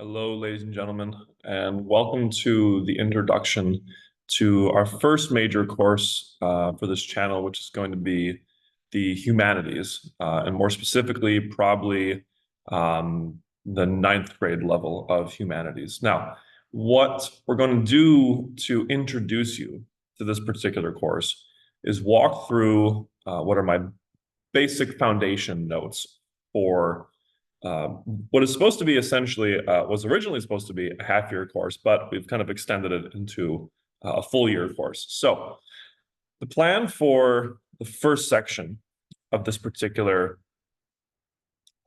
Hello, ladies and gentlemen, and welcome to the introduction to our first major course for this channel, which is going to be the humanities, and more specifically, probably the ninth grade level of humanities. Now, what we're going to do to introduce you to this particular course is walk through what are my basic foundation notes for what is supposed to be essentially was originally supposed to be a half-year course, but we've kind of extended it into a full-year course. So the plan for the first section of this particular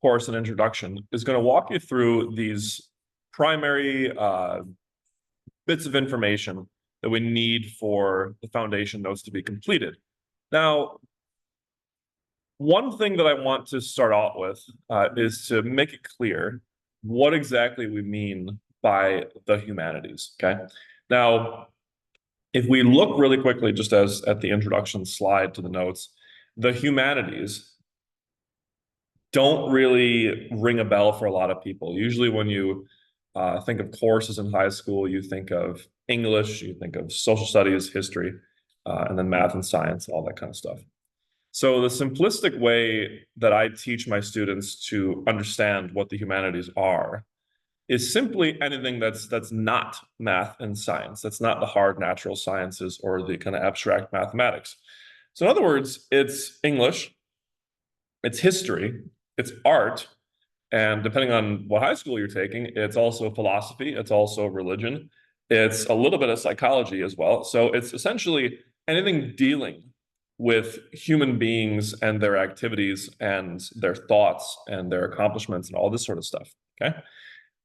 course and introduction is going to walk you through these primary bits of information that we need for the foundation notes to be completed. Now, one thing that I want to start out with is to make it clear what exactly we mean by the humanities, okay? Now, if we look really quickly, just as at the introduction slide to the notes, the humanities don't really ring a bell for a lot of people. Usually when you think of courses in high school, you think of English, you think of social studies, history, and then math and science, all that kind of stuff. So the simplistic way that I teach my students to understand what the humanities are is simply anything that's not math and science. That's not the hard natural sciences or the kind of abstract mathematics. So in other words, it's English, it's history, it's art, and depending on what high school you're taking, it's also philosophy, it's also religion, it's a little bit of psychology as well. So it's essentially anything dealing with human beings and their activities and their thoughts and their accomplishments and all this sort of stuff. Okay.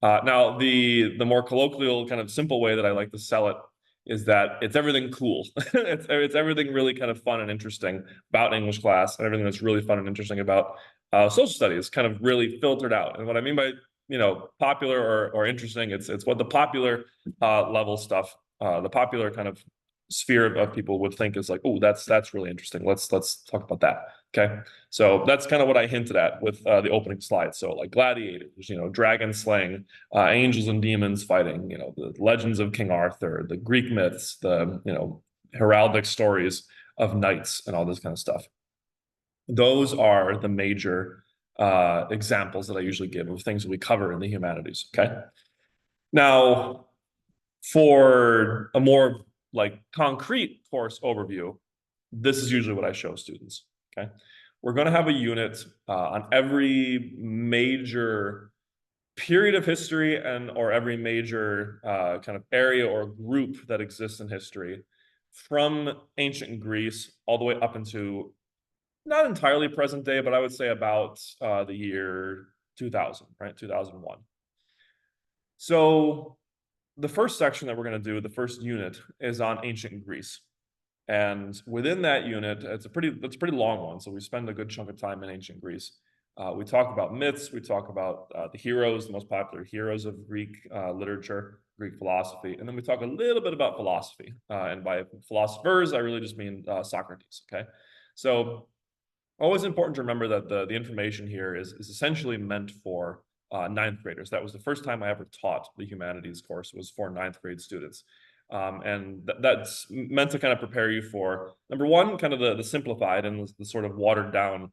Now, the more colloquial, kind of simple way that I like to sell it is that it's everything cool. It's everything really kind of fun and interesting about English class, and everything that's really fun and interesting about social studies, kind of really filtered out. And what I mean by popular or interesting, it's what the popular level stuff, the popular kind of sphere of people would think is like, oh, that's really interesting. Let's talk about that. Okay, so that's kind of what I hinted at with the opening slide. So like gladiators, dragon slaying, angels and demons fighting, the legends of King Arthur, the Greek myths, the heraldic stories of knights, and all this kind of stuff. Those are the major examples that I usually give of things that we cover in the humanities. Okay, now for a more like concrete course overview, this is usually what I show students. Okay, we're going to have a unit on every major period of history and or every major kind of area or group that exists in history, from ancient Greece all the way up into not entirely present day, but I would say about the year 2000, right? 2001. So the first section that we're going to do, the first unit, is on ancient Greece. And within that unit, it's a pretty long one. So we spend a good chunk of time in ancient Greece. We talk about myths. We talk about the heroes, the most popular heroes of Greek literature, Greek philosophy. And then we talk a little bit about philosophy. And by philosophers, I really just mean Socrates. Okay. So always important to remember that the information here is essentially meant for ninth graders. That was the first time I ever taught the humanities course, was for ninth grade students. And that's meant to kind of prepare you for, number one, kind of the simplified and the sort of watered down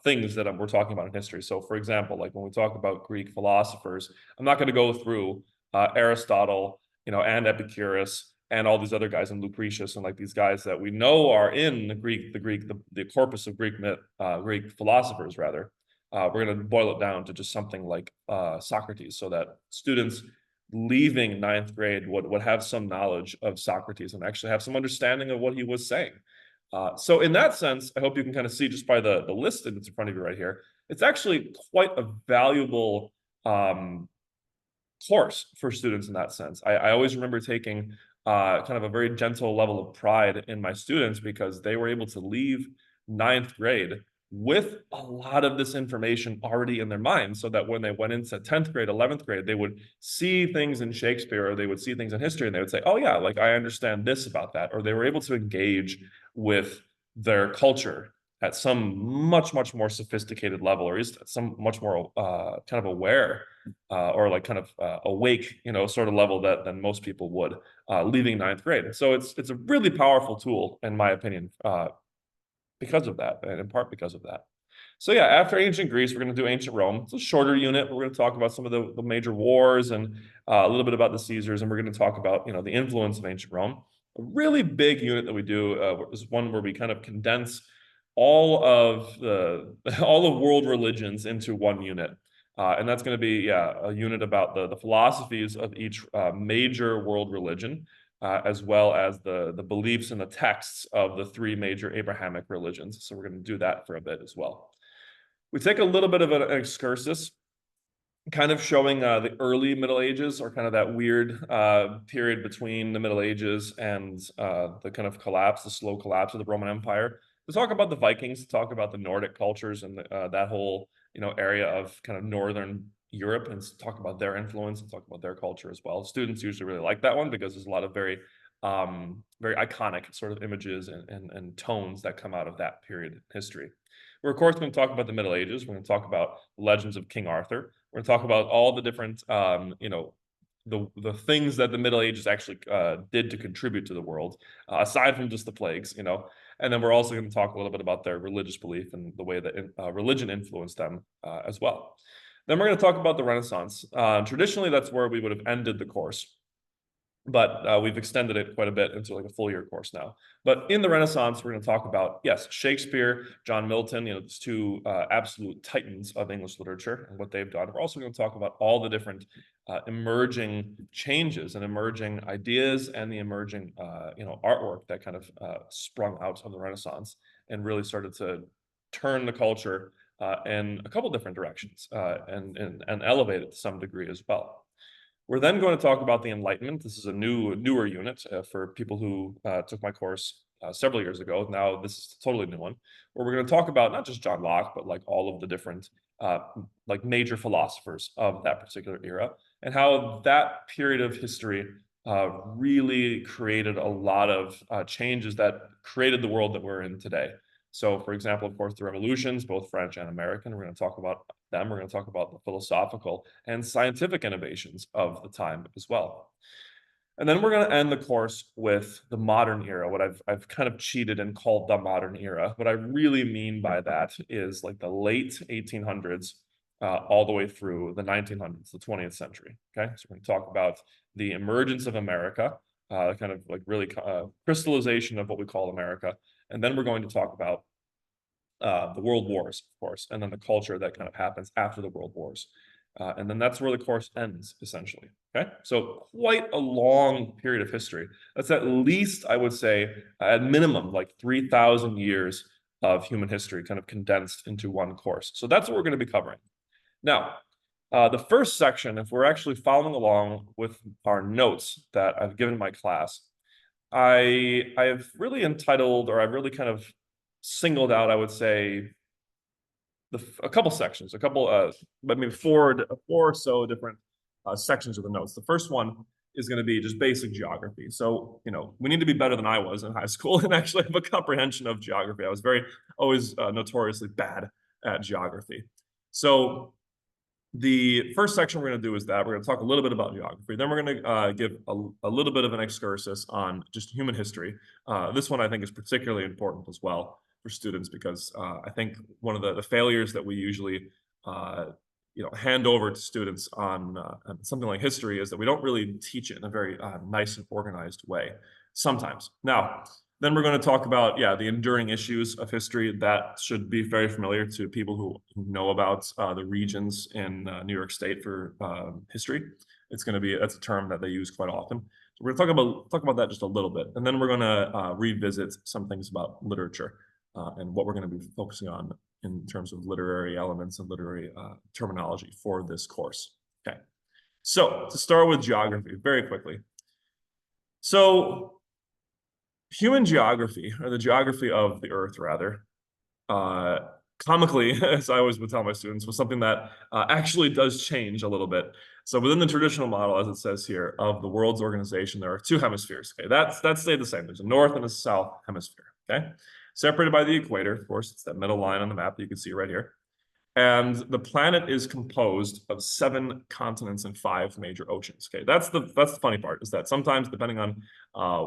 things that we're talking about in history. So for example, like when we talk about Greek philosophers, I'm not going to go through Aristotle, and Epicurus and all these other guys, and Lucretius, and like these guys that we know are in the corpus of Greek myth, Greek philosophers rather. We're going to boil it down to just something like Socrates, so that students leaving ninth grade would have some knowledge of Socrates and actually have some understanding of what he was saying. So in that sense, I hope you can kind of see just by the list that's in front of you right here, it's actually quite a valuable course for students in that sense. I always remember taking kind of a very gentle level of pride in my students because they were able to leave ninth grade with a lot of this information already in their minds, so that when they went into 10th grade, 11th grade, they would see things in Shakespeare or they would see things in history and they would say, oh yeah, like I understand this about that. Or they were able to engage with their culture at some much more sophisticated level, or at least at some much more kind of aware or like kind of awake, sort of level than most people would leaving ninth grade. So it's a really powerful tool, in my opinion, because of that, and in part because of that. So yeah, after ancient Greece, we're going to do ancient Rome. It's a shorter unit. We're going to talk about some of the major wars and a little bit about the Caesars, and we're going to talk about the influence of ancient Rome. A really big unit that we do is one where we kind of condense all of the all of world religions into one unit. And that's going to be a unit about the philosophies of each major world religion, as well as the beliefs and the texts of the three major Abrahamic religions. So we're going to do that for a bit as well. We take a little bit of an excursus, kind of showing the early Middle Ages, or kind of that weird period between the Middle Ages and the kind of collapse, the slow collapse of the Roman Empire. To talk about the Vikings, to talk about the Nordic cultures and that whole area of kind of Northern Europe, and talk about their influence and talk about their culture as well. Students usually really like that one because there's a lot of very iconic sort of images and tones that come out of that period in history. We're of course going to talk about the Middle Ages. We're going to talk about the legends of King Arthur. We're going to talk about all the different, the things that the Middle Ages actually did to contribute to the world, aside from just the plagues, And then we're also going to talk a little bit about their religious belief and the way that religion influenced them as well. Then we're going to talk about the Renaissance. Traditionally, that's where we would have ended the course, but we've extended it quite a bit into like a full year course now. But in the Renaissance, we're going to talk about, yes, Shakespeare, John Milton, these two absolute titans of English literature and what they've done. We're also going to talk about all the different emerging changes and emerging ideas and the emerging, artwork that kind of sprung out of the Renaissance and really started to turn the culture in a couple different directions and elevate it to some degree as well. We're then going to talk about the Enlightenment. This is a newer unit for people who took my course several years ago. Now this is a totally new one, where we're going to talk about not just John Locke, but like all of the different like major philosophers of that particular era, and how that period of history really created a lot of changes that created the world that we're in today. So, for example, of course, the revolutions, both French and American, we're going to talk about them. We're going to talk about the philosophical and scientific innovations of the time as well. And then we're going to end the course with the modern era, what I've kind of cheated and called the modern era. What I really mean by that is like the late 1800s all the way through the 1900s, the 20th century. Okay, so we're going to talk about the emergence of America, kind of like really crystallization of what we call America. And then we're going to talk about the world wars, of course, and then the culture that kind of happens after the world wars. And then that's where the course ends, essentially. Okay, so quite a long period of history. That's at least, I would say, at minimum, like 3,000 years of human history kind of condensed into one course. So that's what we're going to be covering. Now, the first section, if we're actually following along with our notes that I've given my class, I've really entitled, or I've really kind of singled out, I would say, a couple sections, but maybe four or so different sections of the notes. The first one is going to be just basic geography. So, we need to be better than I was in high school and actually have a comprehension of geography. I was always notoriously bad at geography. So the first section we're going to do is that we're going to talk a little bit about geography. Then we're going to give a little bit of an excursus on just human history. This one I think is particularly important as well for students because I think one of the failures that we usually hand over to students on something like history is that we don't really teach it in a very nice and organized way sometimes. Now, then we're going to talk about, the enduring issues of history. That should be very familiar to people who know about the regions in New York State for history. That's a term that they use quite often. So we're going to talk about that just a little bit. And then we're going to revisit some things about literature and what we're going to be focusing on in terms of literary elements and literary terminology for this course. Okay, so to start with geography very quickly. So human geography, or the geography of the earth rather, comically, as I always would tell my students, was something that actually does change a little bit. So within the traditional model, as it says here, of the world's organization, there are two hemispheres. Okay, that's stayed the same. There's a north and a south hemisphere. Okay, separated by the equator. Of course, it's that middle line on the map that you can see right here. And the planet is composed of 7 continents and 5 major oceans. Okay, that's the funny part, is that sometimes, depending on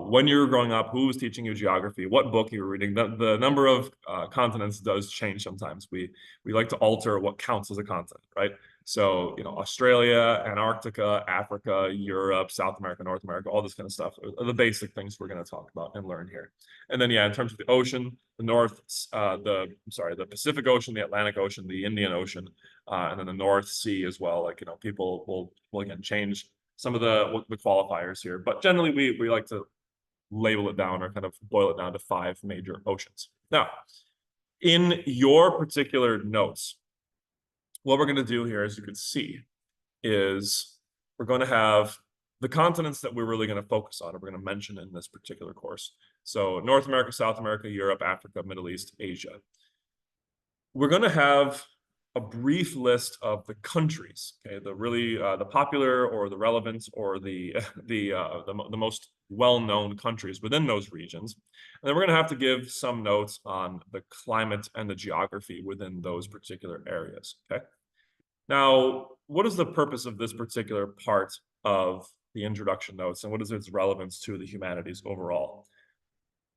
when you're growing up, who was teaching you geography, what book you were reading, the number of continents does change sometimes. We like to alter what counts as a continent, right? So, Australia, Antarctica, Africa, Europe, South America, North America, all this kind of stuff are the basic things we're going to talk about and learn here. And then, yeah, in terms of the ocean, the Pacific Ocean, the Atlantic Ocean, the Indian Ocean, and then the North Sea as well. Like, people will again change some of the qualifiers here, but generally we like to label it down or kind of boil it down to 5 major oceans. Now, in your particular notes, what we're going to do here, as you can see, is we're going to have the continents that we're really going to focus on, and we're going to mention in this particular course. So North America, South America, Europe, Africa, Middle East, Asia. We're going to have a brief list of the countries, okay, the popular or the relevant or the most well-known countries within those regions. And then we're going to have to give some notes on the climate and the geography within those particular areas, okay? Now, what is the purpose of this particular part of the introduction notes, and what is its relevance to the humanities overall?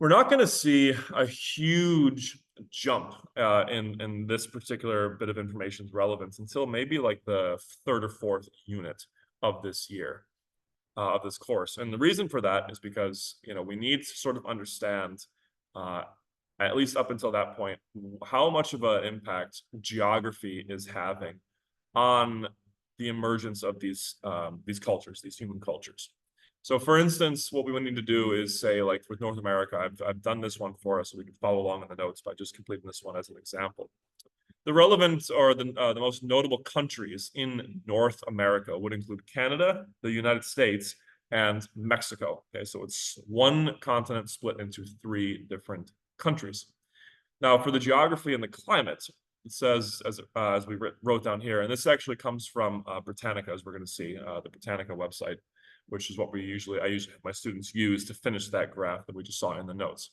We're not going to see a huge jump in this particular bit of information's relevance until maybe like the 3rd or 4th unit of this year, of this course. And the reason for that is because, we need to sort of understand, at least up until that point, how much of an impact geography is having on the emergence of these cultures, these human cultures. So for instance, what we would need to do is say, like with North America, I've done this one for us so we can follow along in the notes by just completing this one as an example. The relevant or the most notable countries in North America would include Canada, the United States, and Mexico. Okay, so it's one continent split into 3 different countries. Now, for the geography and the climate, it says, as we wrote down here, and this actually comes from Britannica, as we're going to see, the Britannica website, which is what I usually have my students use to finish that graph that we just saw in the notes.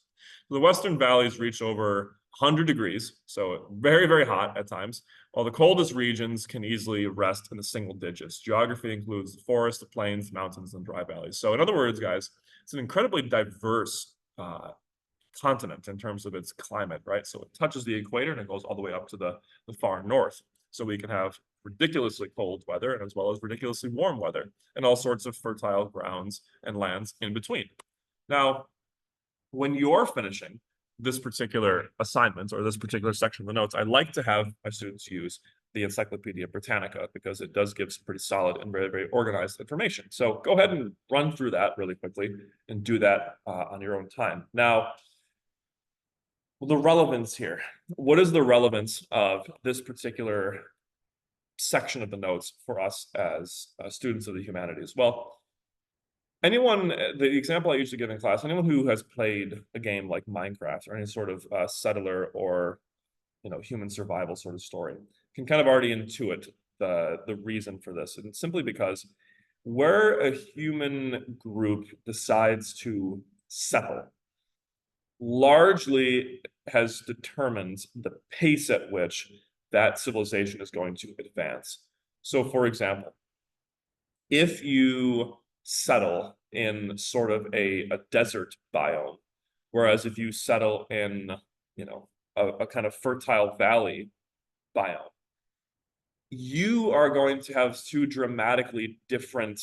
So the Western valleys reach over 100 degrees, so very, very hot at times, while the coldest regions can easily rest in the single digits. Geography includes the forest, the plains, mountains, and dry valleys. So in other words, guys, it's an incredibly diverse continent in terms of its climate, right? So it touches the equator and it goes all the way up to the far north. So we can have ridiculously cold weather and as well as ridiculously warm weather and all sorts of fertile grounds and lands in between. Now, when you're finishing this particular assignment or this particular section of the notes, I like to have my students use the Encyclopedia Britannica because it does give some pretty solid and very, very organized information. So go ahead and run through that really quickly and do that on your own time. Now, the relevance here. What is the relevance of this particular section of the notes for us as students of the humanities? Well, the example I usually give in class, anyone who has played a game like Minecraft or any sort of settler or human survival sort of story can kind of already intuit the reason for this. And it's simply because where a human group decides to settle largely has determined the pace at which that civilization is going to advance. So for example, if you settle in sort of a desert biome, whereas if you settle in, a kind of fertile valley biome, you are going to have 2 dramatically different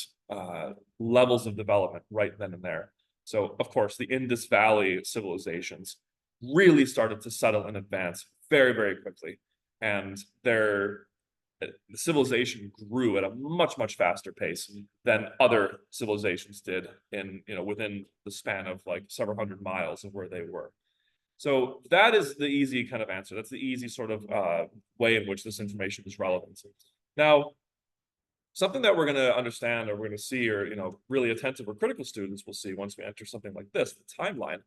levels of development right then and there. So, of course, the Indus Valley civilizations really started to settle and advance very, very quickly. And the civilization grew at a much, much faster pace than other civilizations did within the span of like several hundred miles of where they were. So that is the easy kind of answer. That's the easy sort of way in which this information is relevant. Now, something that we're going to understand or we're going to see or, really attentive or critical students will see once we enter something like this, the timeline,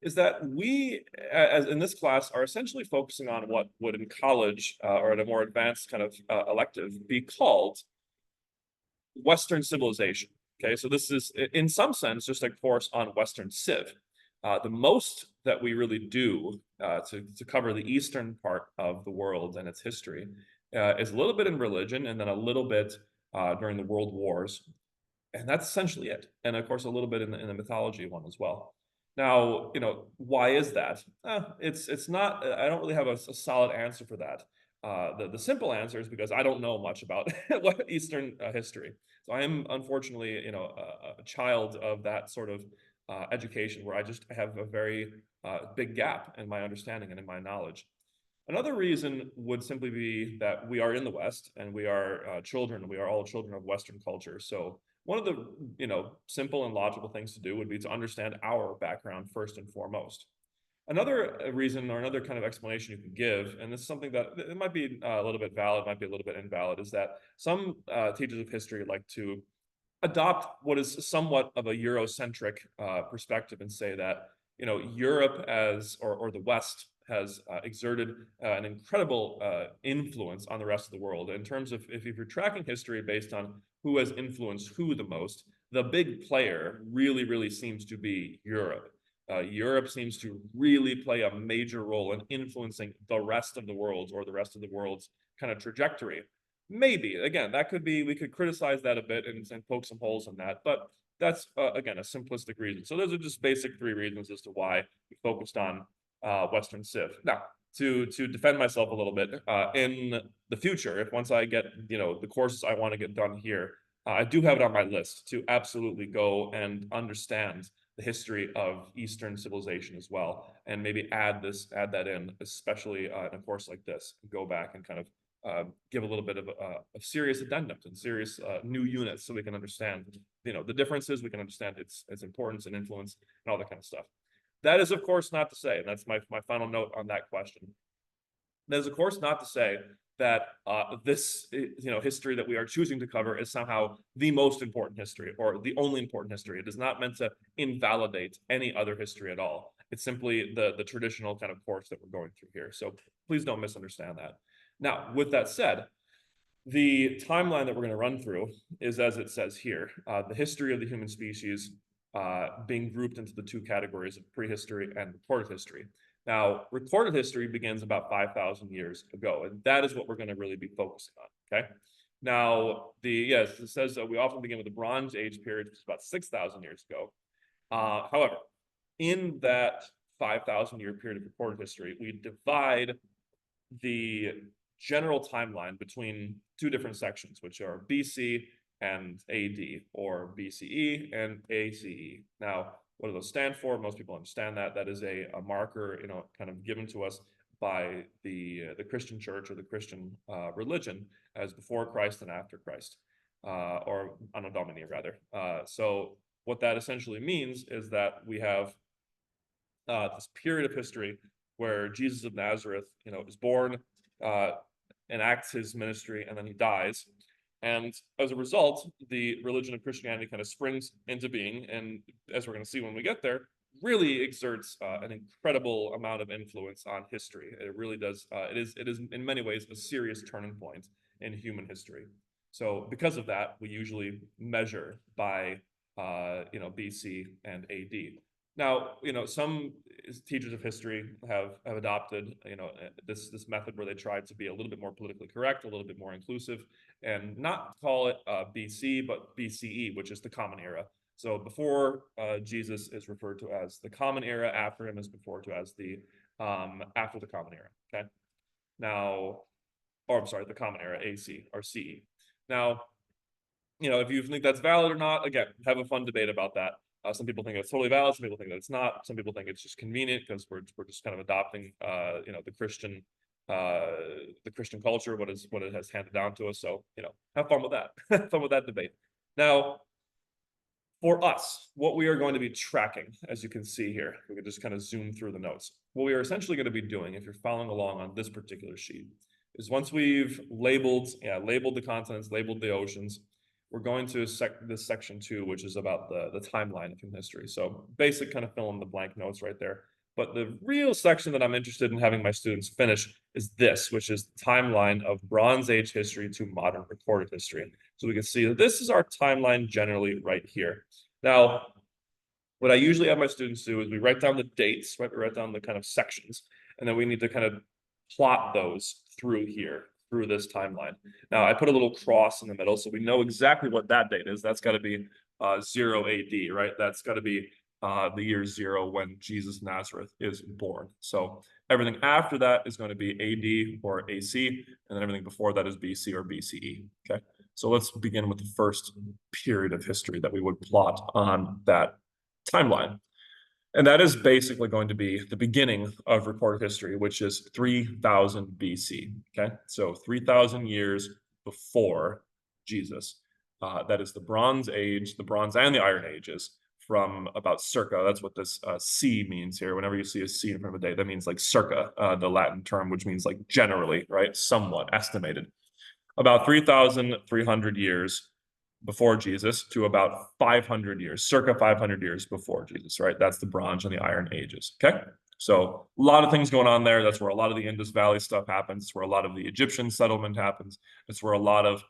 is that we, as in this class, are essentially focusing on what would in college or at a more advanced kind of elective be called Western civilization. Okay, so this is in some sense just a course on Western Civ. The most that we really do to cover the eastern part of the world and its history, is a little bit in religion and then a little bit during the world wars, and that's essentially it. And of course, a little bit in the mythology one as well. Now, why is that? It's not. I don't really have a solid answer for that. The simple answer is because I don't know much about what Eastern history. So I am unfortunately, a child of that sort of education where I just have a very big gap in my understanding and in my knowledge. Another reason would simply be that we are in the West and we are children. We are all children of Western culture. So one of the simple and logical things to do would be to understand our background first and foremost. Another reason or another kind of explanation you can give, and this is something that it might be a little bit valid, might be a little bit invalid, is that some teachers of history like to adopt what is somewhat of a Eurocentric perspective and say that Europe or the West has exerted an incredible influence on the rest of the world in terms of if you're tracking history based on who has influenced who the most, the big player really seems to be Europe. Europe seems to really play a major role in influencing the rest of the world or the rest of the world's kind of trajectory. Maybe, again, that could be, we could criticize that a bit and poke some holes in that, but that's, again, a simplistic reason. So those are just basic three reasons as to why we focused on Western Civ. Now, to defend myself a little bit, in the future, if once I get, the courses I want to get done here, I do have it on my list to absolutely go and understand the history of Eastern civilization as well, and maybe add that in, especially in a course like this, go back and kind of give a little bit of serious addendums and serious new units so we can understand, the differences, we can understand its importance and influence and all that kind of stuff. That is, of course, not to say, and that's my final note on that question. That is, of course, not to say that this, history that we are choosing to cover is somehow the most important history or the only important history. It is not meant to invalidate any other history at all. It's simply the traditional kind of course that we're going through here. So please don't misunderstand that. Now, with that said, the timeline that we're going to run through is as it says here, the history of the human species being grouped into the two categories of prehistory and recorded history. Now, recorded history begins about 5,000 years ago, and that is what we're going to really be focusing on, okay? Now, yes, it says we often begin with the Bronze Age period, which is about 6,000 years ago. However, in that 5,000 year period of recorded history, we divide the general timeline between two different sections, which are BC and AD, or BCE and ACE. Now, what do those stand for? Most people understand that. That is a marker, kind of given to us by the Christian church or the Christian religion as before Christ and after Christ, or Anno Domini, rather. So what that essentially means is that we have this period of history where Jesus of Nazareth, is born, enacts his ministry, and then he dies. And as a result, the religion of Christianity kind of springs into being, and as we're going to see when we get there, really exerts an incredible amount of influence on history. It really does. It is in many ways a serious turning point in human history. So because of that, we usually measure by BC and AD. Now, some teachers of history have adopted, this method where they try to be a little bit more politically correct, a little bit more inclusive, and not call it BC, but BCE, which is the Common Era. So before Jesus is referred to as the Common Era, after him is referred to as the after the Common Era. Okay. Now, or I'm sorry, the Common Era, AC or CE. Now, if you think that's valid or not, again, have a fun debate about that. Some people think it's totally valid. Some people think that it's not. Some people think it's just convenient because we're just kind of adopting, the Christian culture, what it has handed down to us. So, have fun with that. Have fun with that debate. Now, for us, what we are going to be tracking, as you can see here, we can just kind of zoom through the notes. What we are essentially going to be doing, if you're following along on this particular sheet, is once we've labeled the continents, labeled the oceans, we're going to this section 2, which is about the timeline of human history. So basic kind of fill in the blank notes right there. But the real section that I'm interested in having my students finish is this, which is the timeline of Bronze Age history to modern recorded history. So we can see that this is our timeline generally right here. Now, what I usually have my students do is we write down the dates, right? We write down the kind of sections, And then we need to kind of plot those through here, through this timeline. Now, I put a little cross in the middle, so we know exactly what that date is. That's got to be 0 AD, right? That's got to be the year 0 when Jesus of Nazareth is born. So everything after that is going to be AD or AC, and then everything before that is BC or BCE, okay? So let's begin with the first period of history that we would plot on that timeline. And that is basically going to be the beginning of recorded history, which is 3000 BC. Okay, so 3000 years before Jesus. That is the Bronze Age, the Bronze and the Iron Ages, from about circa. That's what this C means here. Whenever you see a C in front of a date, that means like circa, the Latin term, which means like generally, right? Somewhat estimated. About 3,300 years before Jesus to about 500 years, circa 500 years before Jesus, right? That's the Bronze and the Iron Ages, okay? So a lot of things going on there. That's where a lot of the Indus Valley stuff happens. It's where a lot of the Egyptian settlement happens. It's where a lot of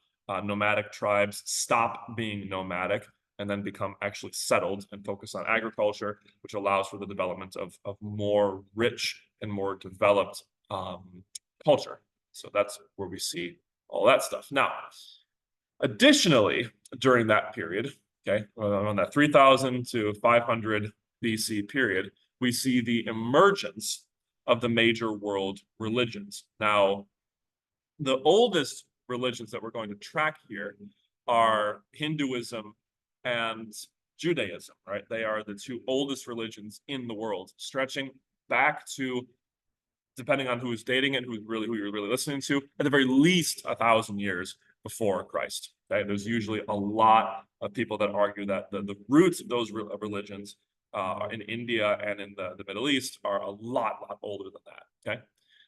nomadic tribes stop being nomadic and then become actually settled and focus on agriculture, which allows for the development of more rich and more developed culture. So that's where we see all that stuff. Now, additionally, during that period, okay, on that 3000 to 500 BC period, we see the emergence of the major world religions. Now, the oldest religions that we're going to track here are Hinduism and Judaism, right? They are the two oldest religions in the world, stretching back to, depending on who's dating it, who you're really listening to, at the very least 1,000 years before Christ. Okay? There's usually a lot of people that argue that the roots of those religions in India and in the Middle East are a lot older than that. Okay,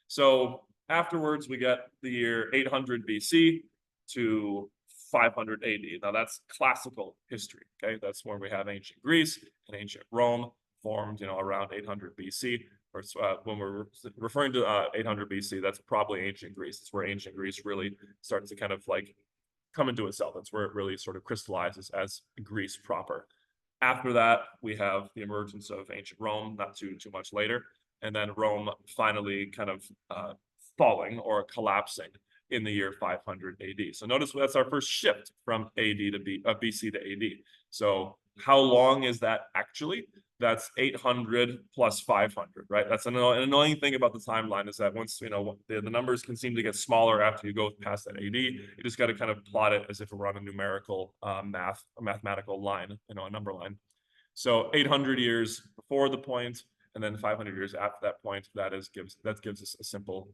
so afterwards we get the year 800 BC to 500 AD. Now that's classical history. Okay, that's where we have ancient Greece and ancient Rome formed, around 800 BC. Or when we're referring to 800 BC, that's probably ancient Greece. It's where ancient Greece really starts to kind of like come into itself. That's where it really sort of crystallizes as Greece proper. After that, we have the emergence of ancient Rome, not too much later, and then Rome finally kind of falling or collapsing in the year 500 AD. So notice that's our first shift from BC to AD. So how long is that actually? That's 800 plus 500, right? That's an annoying thing about the timeline is that once, the numbers can seem to get smaller after you go past that AD, you just got to kind of plot it as if it were on a numerical a mathematical line, a number line. So 800 years before the point, and then 500 years after that point, that gives us a simple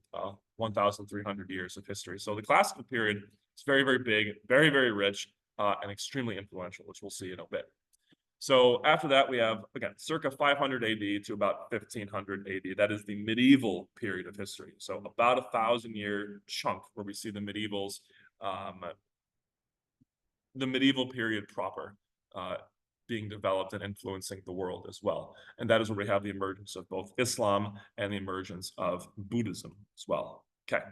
1,300 years of history. So the classical period is very, very big, very, very rich, and extremely influential, which we'll see in a bit. So after that, we have, again, circa 500 AD to about 1500 AD. That is the medieval period of history. So about 1,000-year chunk where we see the medieval period proper being developed and influencing the world as well. And that is where we have the emergence of both Islam and the emergence of Buddhism as well. Okay.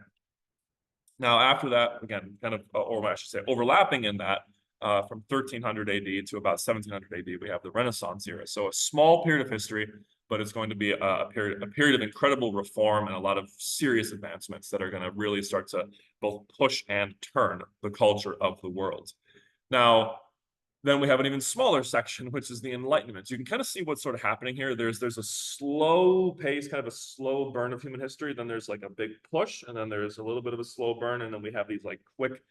Now, after that, again, kind of, or I should say, overlapping in that, from 1300 AD to about 1700 AD, we have the Renaissance era. So a small period of history, but it's going to be a period of incredible reform and a lot of serious advancements that are going to really start to both push and turn the culture of the world. Now, then we have an even smaller section, which is the Enlightenment. So you can kind of see what's sort of happening here. There's a slow pace, kind of a slow burn of human history. Then there's like a big push, and then there's a little bit of a slow burn, and then we have these like quick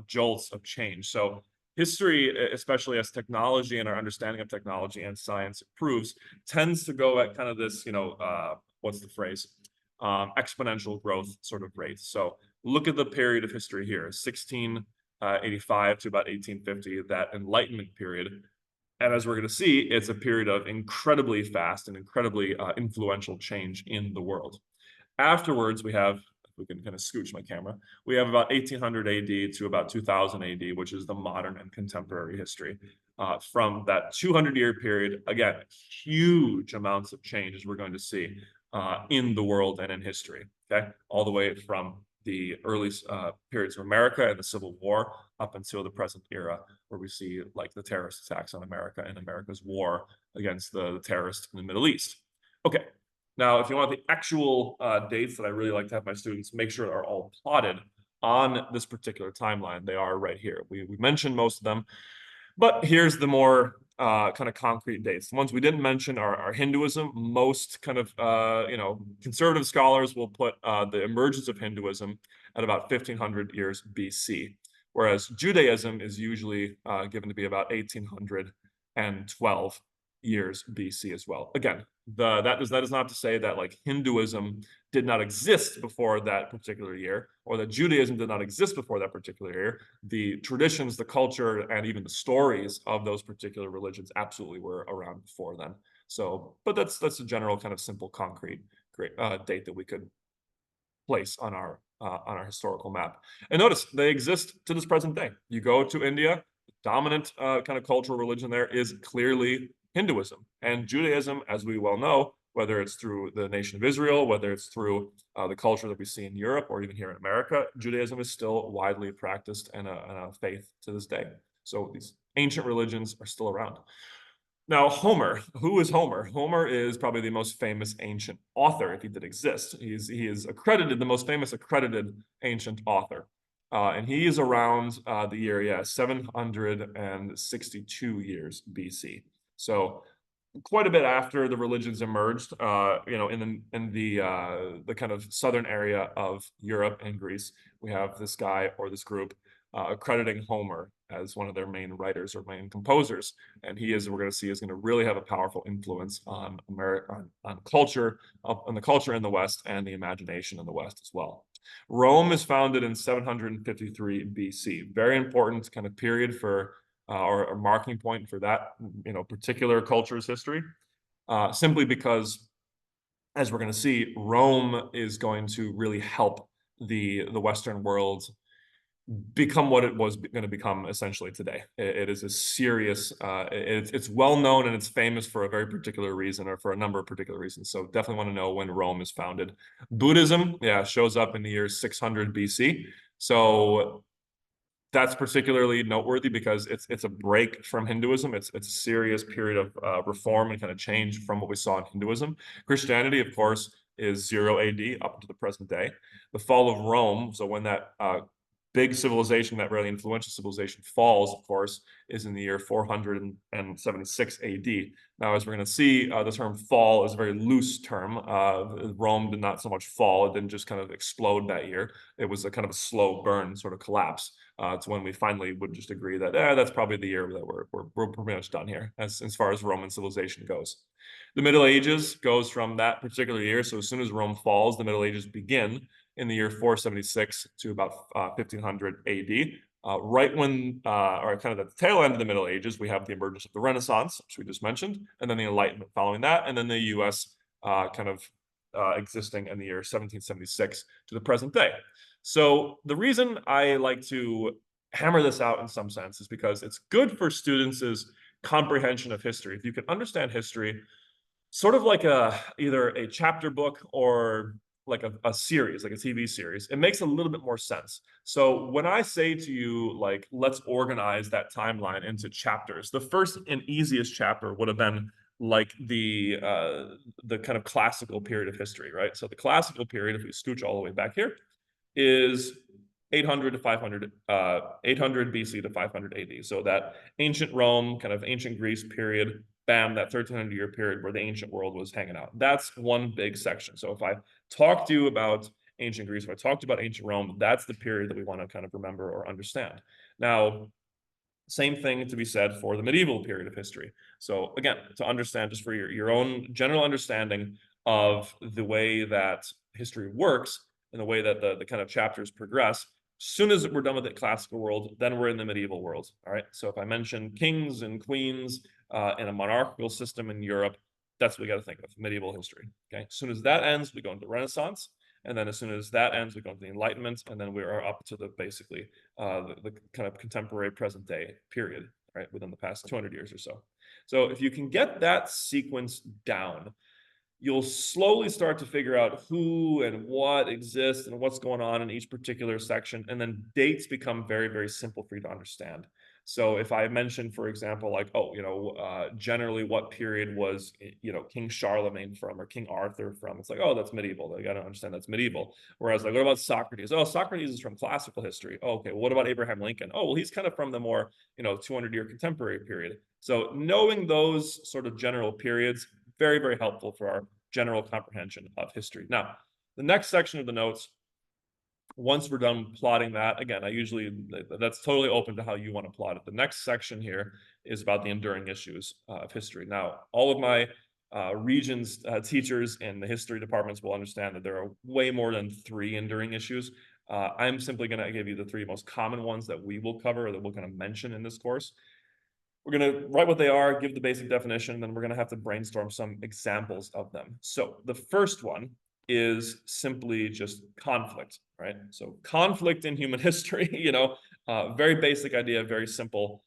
jolts of change. So history, especially as technology and our understanding of technology and science improves, tends to go at kind of this, what's the phrase? Exponential growth sort of rate. So look at the period of history here, 1685 to about 1850, that Enlightenment period. And as we're going to see, it's a period of incredibly fast and incredibly influential change in the world. Afterwards, we have, we can kind of scooch my camera, we have about 1800 AD to about 2000 AD, which is the modern and contemporary history. From that 200-year period, again, huge amounts of changes we're going to see in the world and in history, okay? All the way from the early periods of America and the Civil War up until the present era, where we see like the terrorist attacks on America and America's war against the terrorists in the Middle East. Okay, Now, if you want the actual dates that I really like to have my students make sure are all plotted on this particular timeline, they are right here. We mentioned most of them, but here's the more kind of concrete dates. The ones we didn't mention are Hinduism. Most kind of conservative scholars will put the emergence of Hinduism at about 1500 years BC, whereas Judaism is usually given to be about 1812 years BC as well. Again, that is not to say that like Hinduism did not exist before that particular year, or that Judaism did not exist before that particular year. The traditions, the culture, and even the stories of those particular religions absolutely were around before then. So, but that's a general kind of simple, concrete date that we could place on our historical map. And notice they exist to this present day. You go to India, dominant kind of cultural religion there is clearly Hinduism, and Judaism, as we well know, whether it's through the nation of Israel, whether it's through the culture that we see in Europe or even here in America, Judaism is still widely practiced and a faith to this day. So these ancient religions are still around. Now, Homer, who is Homer? Homer is probably the most famous ancient author, if he did exist. He is accredited, the most famous accredited ancient author. And he is around the year, 762 years BC. So quite a bit after the religions emerged, in the kind of southern area of Europe and Greece, we have this guy or this group accrediting Homer as one of their main writers or main composers, and he is, we're going to see, is going to really have a powerful influence on America, on culture, on the culture in the West and the imagination in the West as well. Rome is founded in 753 BC. Very important kind of period for or marking point for that particular culture's history, simply because, as we're going to see, Rome is going to really help the Western world become what it was going to become essentially today. It is a serious, it's well known and it's famous for a very particular reason, or for a number of particular reasons. So definitely want to know when Rome is founded. Buddhism, shows up in the year 600 BC. So that's particularly noteworthy because it's a break from Hinduism. It's a serious period of reform and kind of change from what we saw in Hinduism. Christianity, of course, is 0 AD up to the present day. The fall of Rome, so when that big civilization, that really influential civilization falls, of course, is in the year 476 AD. Now, as we're going to see, the term fall is a very loose term. Rome did not so much fall. It didn't just kind of explode that year. It was a kind of a slow burn sort of collapse. It's when we finally would just agree that that's probably the year that we're pretty much done here as far as Roman civilization goes. The Middle Ages goes from that particular year. So as soon as Rome falls, the Middle Ages begin in the year 476 to about 1500 AD. Right when, or kind of at the tail end of the Middle Ages, we have the emergence of the Renaissance, which we just mentioned, and then the Enlightenment following that, and then the U.S. Existing in the year 1776 to the present day. So the reason I like to hammer this out in some sense is because it's good for students' comprehension of history. If you can understand history, sort of like either a chapter book or like a series, like a TV series, it makes a little bit more sense. So when I say to you, like, let's organize that timeline into chapters, the first and easiest chapter would have been like the kind of classical period of history, right? So the classical period, if we scooch all the way back here, is 800 to 500, 800 BC to 500 AD. So that ancient Rome, kind of ancient Greece period, bam, that 1300-year period where the ancient world was hanging out. That's one big section. So if I talk to you about ancient Greece, if I talked about ancient Rome, that's the period that we want to kind of remember or understand. Now, same thing to be said for the medieval period of history. So again, to understand, just for your own general understanding of the way that history works and the way that the kind of chapters progress, as soon as we're done with the classical world, then we're in the medieval world. All right. So if I mention kings and queens in a monarchical system in Europe, that's what we got to think of, medieval history. Okay. As soon as that ends, we go into Renaissance. And then as soon as that ends, we go into the Enlightenment, and then we are up to the basically the kind of contemporary present day period, right, within the past 200 years or so. So if you can get that sequence down, you'll slowly start to figure out who and what exists and what's going on in each particular section. And then dates become very, very simple for you to understand. So if I mention, for example, like, oh, generally what period was, King Charlemagne from or King Arthur from? It's like, oh, that's medieval. They got to understand that's medieval. Whereas like, what about Socrates? Oh, Socrates is from classical history. Oh, okay. Well, what about Abraham Lincoln? Oh, well, he's kind of from the more, 200-year contemporary period. So knowing those sort of general periods, very, very helpful for our general comprehension of history. Now, the next section of the notes, once we're done plotting that, again, that's totally open to how you want to plot it. The next section here is about the enduring issues of history. Now, all of my regions teachers in the history departments will understand that there are way more than 3 enduring issues. I'm simply going to give you the 3 most common ones that we will cover, or that we're going to mention in this course. We're going to write what they are, give the basic definition, and then we're going to have to brainstorm some examples of them. So the first one is simply just conflict, right? So conflict in human history, very basic idea, very simple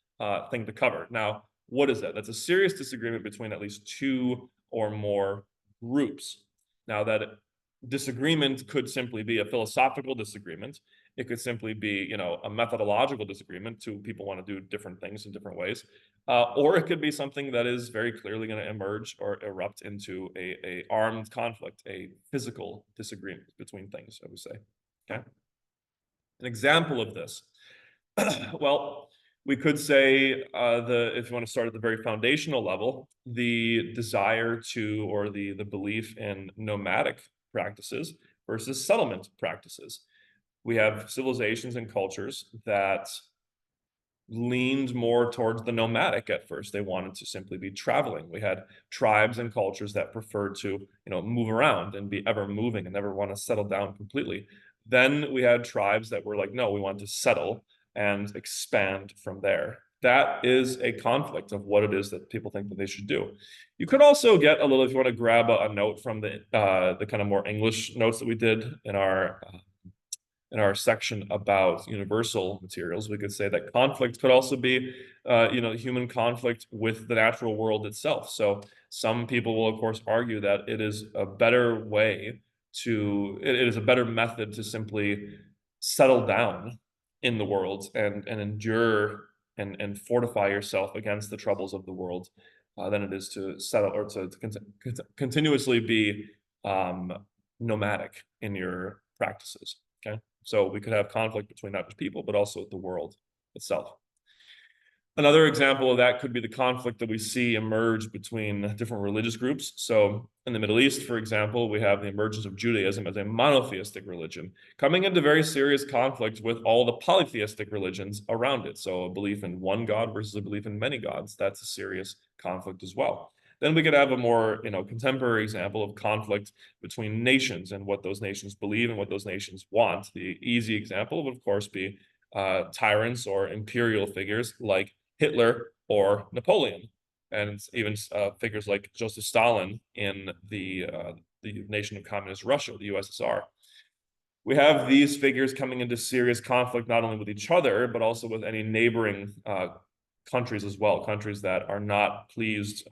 thing to cover. Now, what is that? That's a serious disagreement between at least 2 or more groups. Now, that disagreement could simply be a philosophical disagreement. It could simply be, a methodological disagreement. 2 people want to do different things in different ways. Or it could be something that is very clearly going to emerge or erupt into a armed conflict, a physical disagreement between things, I would say. Okay. An example of this, well, we could say if you want to start at the very foundational level, the desire to, or the belief in nomadic practices versus settlement practices. We have civilizations and cultures that leaned more towards the nomadic at first. They wanted to simply be traveling. We had tribes and cultures that preferred to, move around and be ever moving and never want to settle down completely. Then we had tribes that were like, no, we want to settle and expand from there. That is a conflict of what it is that people think that they should do. You could also get a little, if you want to grab a note from the kind of more English notes that we did in our section about universal materials, we could say that conflict could also be, human conflict with the natural world itself. So some people will, of course, argue that it is a better method to simply settle down in the world and endure and fortify yourself against the troubles of the world than it is to settle or to continuously be nomadic in your practices. Okay. So we could have conflict between not just people, but also the world itself. Another example of that could be the conflict that we see emerge between different religious groups. So in the Middle East, for example, we have the emergence of Judaism as a monotheistic religion, coming into very serious conflict with all the polytheistic religions around it. So a belief in one God versus a belief in many gods, that's a serious conflict as well. Then we could have a more, contemporary example of conflict between nations and what those nations believe and what those nations want. The easy example would, of course, be tyrants or imperial figures like Hitler or Napoleon, and even figures like Joseph Stalin in the nation of communist Russia, the USSR. We have these figures coming into serious conflict not only with each other, but also with any neighboring countries as well, countries that are not pleased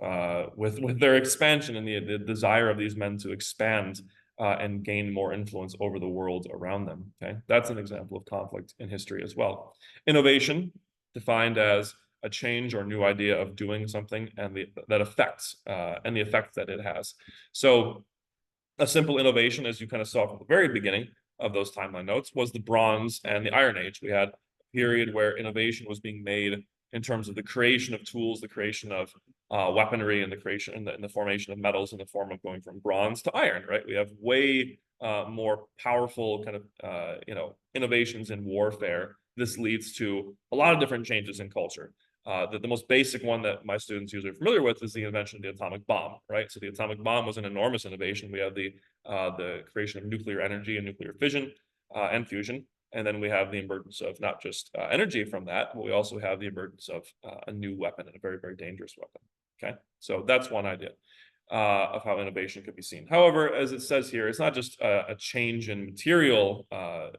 with their expansion and the desire of these men to expand and gain more influence over the world around them. Okay, that's an example of conflict in history as well. Innovation, defined as a change or new idea of doing something and the effect that it has. So a simple innovation, as you kind of saw from the very beginning of those timeline notes, was the Bronze and the Iron Age. We had a period where innovation was being made in terms of the creation of tools, the creation of weaponry, and the creation and the formation of metals in the form of going from bronze to iron. Right, we have way more powerful kind of innovations in warfare. This leads to a lot of different changes in culture. The most basic one that my students usually are familiar with is the invention of the atomic bomb, right? So the atomic bomb was an enormous innovation. We have the creation of nuclear energy and nuclear fission and fusion. And then we have the emergence of not just energy from that, but we also have the emergence of a new weapon, and a very, very dangerous weapon. Okay, so that's one idea of how innovation could be seen. However, as it says here, it's not just a change in material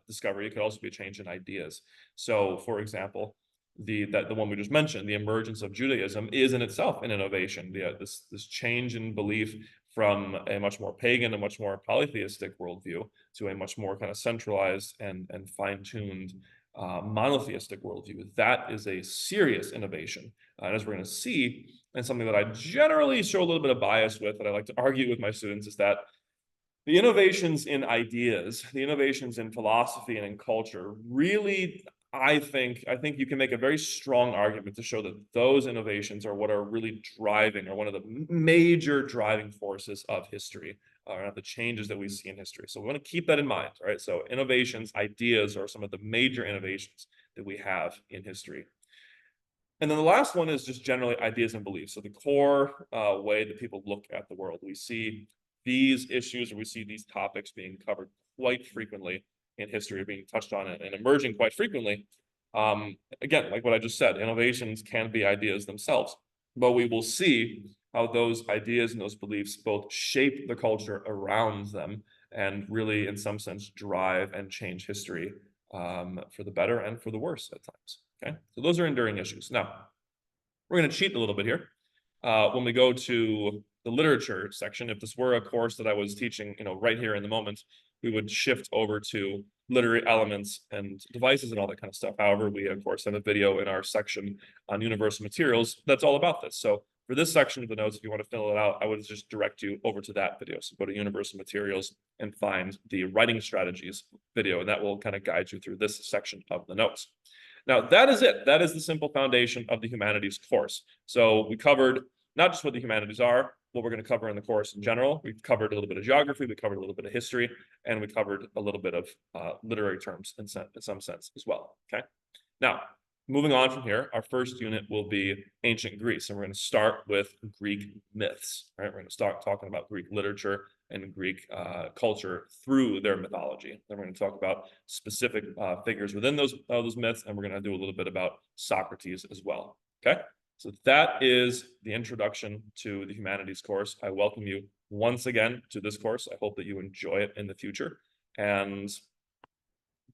discovery, it could also be a change in ideas. So, for example, the one we just mentioned, the emergence of Judaism, is in itself an innovation. This change in belief from a much more pagan, a much more polytheistic worldview to a much more kind of centralized and fine-tuned monotheistic worldview. That is a serious innovation. And as we're going to see, and something that I generally show a little bit of bias with, that I like to argue with my students, is that the innovations in ideas, the innovations in philosophy and in culture, really, I think you can make a very strong argument to show that those innovations are what are really driving, or one of the major driving forces of history, or the changes that we see in history. So we want to keep that in mind, right? So innovations, ideas are some of the major innovations that we have in history. And then the last one is just generally ideas and beliefs. So the core way that people look at the world. We see these issues, or we see these topics being covered quite frequently in history, being touched on and emerging quite frequently. Again, like what I just said, innovations can be ideas themselves, but we will see how those ideas and those beliefs both shape the culture around them and really, in some sense, drive and change history for the better and for the worse at times. Okay, so those are enduring issues. Now, we're going to cheat a little bit here. When we go to the literature section, if this were a course that I was teaching, right here in the moment, we would shift over to literary elements and devices and all that kind of stuff. However, we of course have a video in our section on universal materials that's all about this. So for this section of the notes, if you want to fill it out, I would just direct you over to that video. So go to universal materials and find the writing strategies video, and that will kind of guide you through this section of the notes. Now, that is it. That is the simple foundation of the humanities course. So we covered not just what the humanities are, what we're going to cover in the course in general. We've covered a little bit of geography, we covered a little bit of history, and we covered a little bit of literary terms in some sense as well. Okay. Now, moving on from here, our first unit will be ancient Greece, and we're going to start with Greek myths. Right, we're going to start talking about Greek literature and Greek culture through their mythology. Then we're going to talk about specific figures within those myths, and we're going to do a little bit about Socrates as well. Okay, so that is the introduction to the humanities course. I welcome you once again to this course. I hope that you enjoy it in the future, and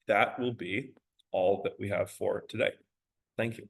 that will be all that we have for today. Thank you.